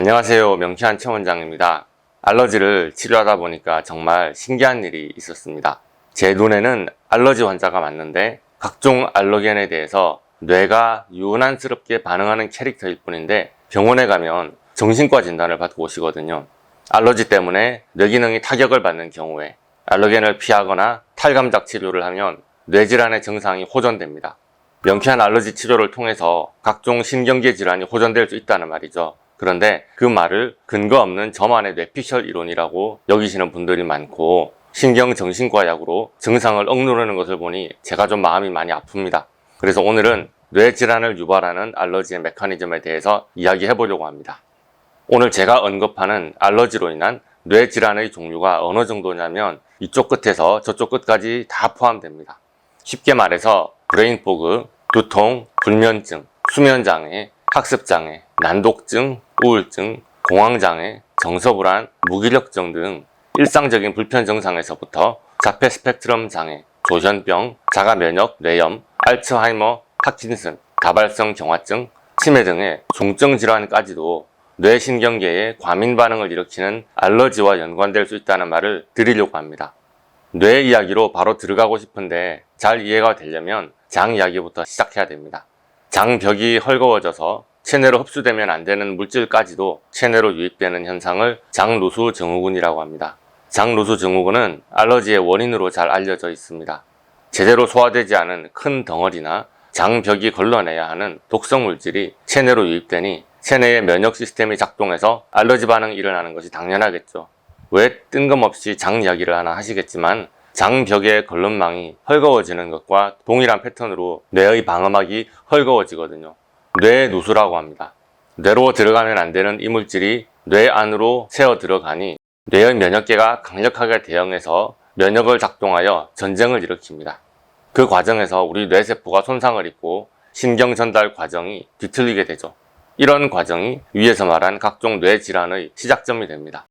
안녕하세요. 명쾌한 최 원장입니다. 알러지를 치료하다 보니까 정말 신기한 일이 있었습니다. 제 눈에는 알러지 환자가 맞는데 각종 알러겐에 대해서 뇌가 유난스럽게 반응하는 캐릭터일 뿐인데 병원에 가면 정신과 진단을 받고 오시거든요. 알러지 때문에 뇌기능이 타격을 받는 경우에 알러겐을 피하거나 탈감작 치료를 하면 뇌질환의 증상이 호전됩니다. 명쾌한 알러지 치료를 통해서 각종 신경계 질환이 호전될 수 있다는 말이죠. 그런데 그 말을 근거 없는 저만의 뇌피셜 이론이라고 여기시는 분들이 많고 신경정신과 약으로 증상을 억누르는 것을 보니 제가 좀 마음이 많이 아픕니다. 그래서 오늘은 뇌질환을 유발하는 알러지의 메커니즘에 대해서 이야기해 보려고 합니다. 오늘 제가 언급하는 알러지로 인한 뇌질환의 종류가 어느 정도냐면 이쪽 끝에서 저쪽 끝까지 다 포함됩니다. 쉽게 말해서 브레인포그, 두통, 불면증, 수면장애, 학습장애, 난독증, 우울증, 공황장애, 정서불안, 무기력증 등 일상적인 불편 증상에서부터 자폐 스펙트럼 장애, 조현병, 자가면역, 뇌염, 알츠하이머, 파킨슨, 다발성 경화증, 치매 등의 중증 질환까지도 뇌신경계에 과민 반응을 일으키는 알러지와 연관될 수 있다는 말을 드리려고 합니다. 뇌 이야기로 바로 들어가고 싶은데 잘 이해가 되려면 장 이야기부터 시작해야 됩니다. 장벽이 헐거워져서 체내로 흡수되면 안 되는 물질까지도 체내로 유입되는 현상을 장누수 증후군이라고 합니다. 장누수 증후군은 알러지의 원인으로 잘 알려져 있습니다. 제대로 소화되지 않은 큰 덩어리나 장벽이 걸러내야 하는 독성 물질이 체내로 유입되니 체내의 면역 시스템이 작동해서 알러지 반응이 일어나는 것이 당연하겠죠. 왜 뜬금없이 장 이야기를 하나 하시겠지만 장벽의 걸름망이 헐거워지는 것과 동일한 패턴으로 뇌의 방음막이 헐거워지거든요. 뇌누수라고 합니다. 뇌로 들어가면 안 되는 이물질이 뇌 안으로 새어 들어가니 뇌의 면역계가 강력하게 대응해서 면역을 작동하여 전쟁을 일으킵니다. 그 과정에서 우리 뇌세포가 손상을 입고 신경 전달 과정이 뒤틀리게 되죠. 이런 과정이 위에서 말한 각종 뇌질환의 시작점이 됩니다.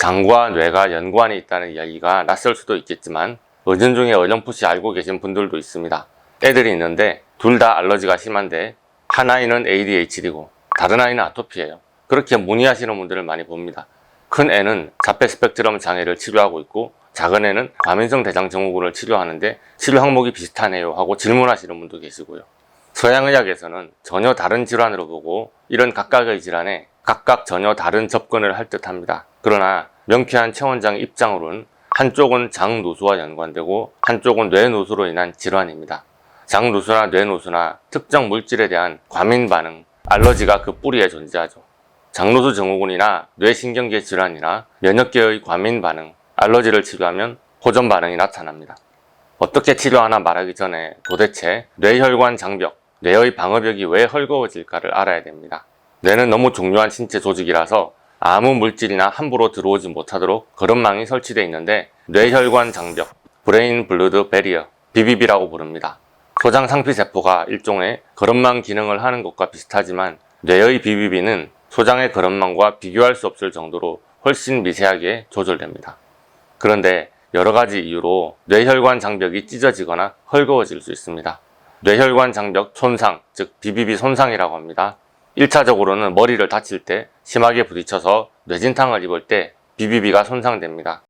장과 뇌가 연관이 있다는 이야기가 낯설 수도 있겠지만 은연중에 어렴풋이 알고 계신 분들도 있습니다. 애들이 있는데 둘 다 알러지가 심한데 한 아이는 ADHD고 다른 아이는 아토피예요. 그렇게 문의하시는 분들을 많이 봅니다. 큰 애는 자폐 스펙트럼 장애를 치료하고 있고 작은 애는 과민성 대장 증후군을 치료하는데 치료 항목이 비슷하네요 하고 질문하시는 분도 계시고요. 서양의학에서는 전혀 다른 질환으로 보고 이런 각각의 질환에 각각 전혀 다른 접근을 할 듯 합니다. 그러나 명쾌한 최 원장의 입장으로는 한쪽은 장누수와 연관되고 한쪽은 뇌누수로 인한 질환입니다. 장누수나 뇌누수나 특정 물질에 대한 과민 반응, 알러지가 그 뿌리에 존재하죠. 장누수 증후군이나 뇌신경계 질환이나 면역계의 과민 반응, 알러지를 치료하면 호전 반응이 나타납니다. 어떻게 치료하나 말하기 전에 도대체 뇌혈관 장벽, 뇌의 방어벽이 왜 헐거워질까를 알아야 됩니다. 뇌는 너무 중요한 신체 조직이라서 아무 물질이나 함부로 들어오지 못하도록 거름망이 설치되어 있는데 뇌혈관 장벽, 브레인 블러드 베리어, BBB라고 부릅니다. 소장 상피세포가 일종의 거름망 기능을 하는 것과 비슷하지만 뇌의 BBB는 소장의 거름망과 비교할 수 없을 정도로 훨씬 미세하게 조절됩니다. 그런데 여러가지 이유로 뇌혈관 장벽이 찢어지거나 헐거워질 수 있습니다. 뇌혈관 장벽 손상, 즉 BBB 손상이라고 합니다. 1차적으로는 머리를 다칠 때 심하게 부딪혀서 뇌진탕을 입을 때 BBB가 손상됩니다.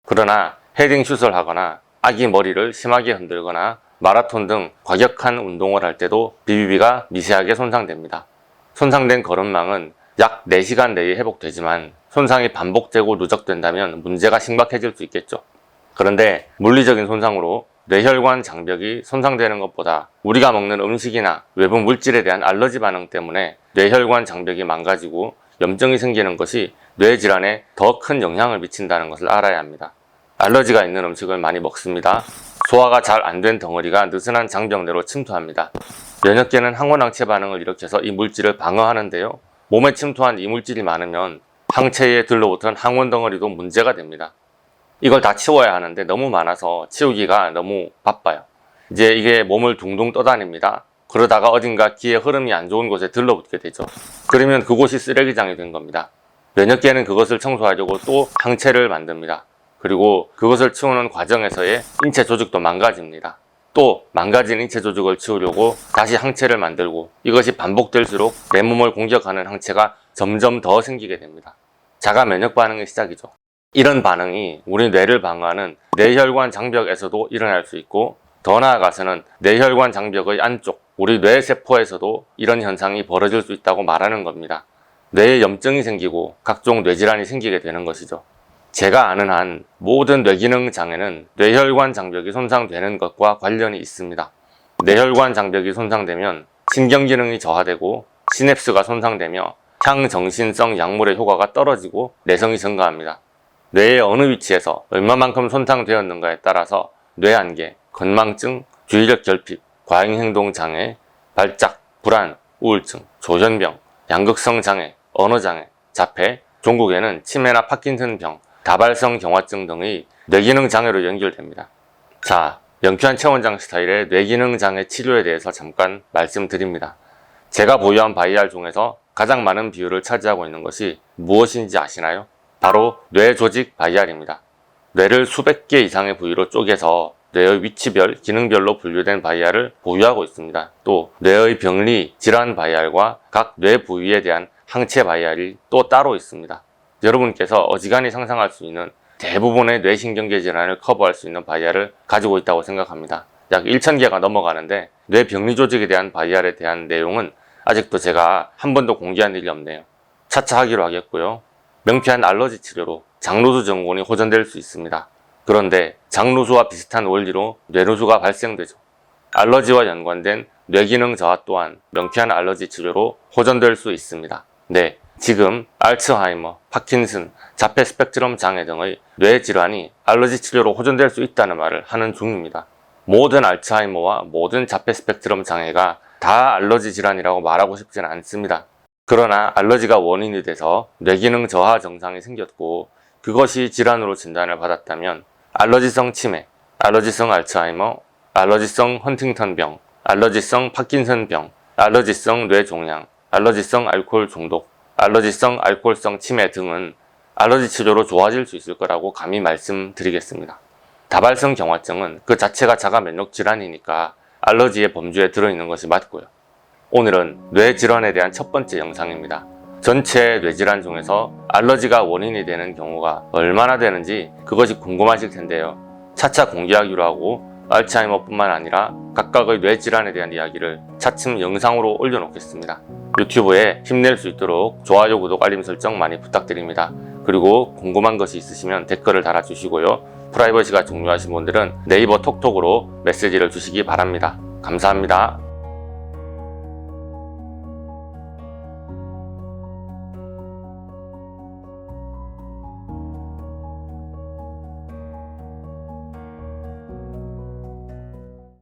그러나 헤딩 슛을 하거나 아기 머리를 심하게 흔들거나 마라톤 등 과격한 운동을 할 때도 BBB가 미세하게 손상됩니다. 손상된 거름망은 약 4시간 내에 회복되지만 손상이 반복되고 누적된다면 문제가 심각해질 수 있겠죠. 그런데 물리적인 손상으로 뇌혈관 장벽이 손상되는 것보다 우리가 먹는 음식이나 외부 물질에 대한 알러지 반응 때문에 뇌혈관 장벽이 망가지고 염증이 생기는 것이 뇌질환에 더 큰 영향을 미친다는 것을 알아야 합니다. 알러지가 있는 음식을 많이 먹습니다. 소화가 잘 안 된 덩어리가 느슨한 장벽 내로 침투합니다. 면역계는 항원항체 반응을 일으켜서 이 물질을 방어하는데요. 몸에 침투한 이 물질이 많으면 항체에 들러붙은 항원 덩어리도 문제가 됩니다. 이걸 다 치워야 하는데 너무 많아서 치우기가 너무 바빠요. 이제 이게 몸을 둥둥 떠다닙니다. 그러다가 어딘가 기의 흐름이 안 좋은 곳에 들러붙게 되죠. 그러면 그곳이 쓰레기장이 된 겁니다. 면역계는 그것을 청소하려고 또 항체를 만듭니다. 그리고 그것을 치우는 과정에서의 인체 조직도 망가집니다. 또 망가진 인체 조직을 치우려고 다시 항체를 만들고 이것이 반복될수록 내 몸을 공격하는 항체가 점점 더 생기게 됩니다. 자가 면역 반응의 시작이죠. 이런 반응이 우리 뇌를 방어하는 뇌혈관 장벽에서도 일어날 수 있고, 더 나아가서는 뇌혈관 장벽의 안쪽, 우리 뇌세포에서도 이런 현상이 벌어질 수 있다고 말하는 겁니다. 뇌에 염증이 생기고 각종 뇌질환이 생기게 되는 것이죠. 제가 아는 한 모든 뇌기능 장애는 뇌혈관 장벽이 손상되는 것과 관련이 있습니다. 뇌혈관 장벽이 손상되면 신경기능이 저하되고 시냅스가 손상되며 향정신성 약물의 효과가 떨어지고 내성이 증가합니다. 뇌의 어느 위치에서 얼마만큼 손상되었는가에 따라서 뇌안개, 건망증, 주의력 결핍, 과잉행동 장애, 발작, 불안, 우울증, 조현병, 양극성 장애, 언어장애, 자폐, 종국에는 치매나 파킨슨병, 다발성 경화증 등의 뇌기능 장애로 연결됩니다. 자, 명쾌한 최원장 스타일의 뇌기능 장애 치료에 대해서 잠깐 말씀드립니다. 제가 보유한 바이알 중에서 가장 많은 비율을 차지하고 있는 것이 무엇인지 아시나요? 바로 뇌 조직 바이알입니다. 뇌를 수백 개 이상의 부위로 쪼개서 뇌의 위치별, 기능별로 분류된 바이알을 보유하고 있습니다. 또 뇌의 병리, 질환 바이알과 각 뇌 부위에 대한 항체 바이알이 또 따로 있습니다. 여러분께서 어지간히 상상할 수 있는 대부분의 뇌신경계 질환을 커버할 수 있는 바이알을 가지고 있다고 생각합니다. 약 1000개가 넘어가는데 뇌 병리 조직에 대한 바이알에 대한 내용은 아직도 제가 한 번도 공개한 일이 없네요. 차차 하기로 하겠고요. 명쾌한 알러지 치료로 장루수 증후군이 호전될 수 있습니다. 그런데 장루수와 비슷한 원리로 뇌루수가 발생되죠. 알러지와 연관된 뇌기능 저하 또한 명쾌한 알러지 치료로 호전될 수 있습니다. 네, 지금 알츠하이머, 파킨슨, 자폐 스펙트럼 장애 등의 뇌 질환이 알러지 치료로 호전될 수 있다는 말을 하는 중입니다. 모든 알츠하이머와 모든 자폐 스펙트럼 장애가 다 알러지 질환이라고 말하고 싶지는 않습니다. 그러나 알러지가 원인이 돼서 뇌기능 저하 증상이 생겼고 그것이 질환으로 진단을 받았다면 알러지성 치매, 알러지성 알츠하이머, 알러지성 헌팅턴병, 알러지성 파킨슨병, 알러지성 뇌종양, 알러지성 알코올 중독, 알러지성 알코올성 치매 등은 알러지 치료로 좋아질 수 있을 거라고 감히 말씀드리겠습니다. 다발성 경화증은 그 자체가 자가 면역 질환이니까 알러지의 범주에 들어있는 것이 맞고요. 오늘은 뇌질환에 대한 첫 번째 영상입니다. 전체 뇌질환 중에서 알러지가 원인이 되는 경우가 얼마나 되는지 그것이 궁금하실 텐데요. 차차 공개하기로 하고 알츠하이머뿐만 아니라 각각의 뇌질환에 대한 이야기를 차츰 영상으로 올려놓겠습니다. 유튜브에 힘낼 수 있도록 좋아요, 구독, 알림 설정 많이 부탁드립니다. 그리고 궁금한 것이 있으시면 댓글을 달아주시고요. 프라이버시가 중요하신 분들은 네이버 톡톡으로 메시지를 주시기 바랍니다. 감사합니다.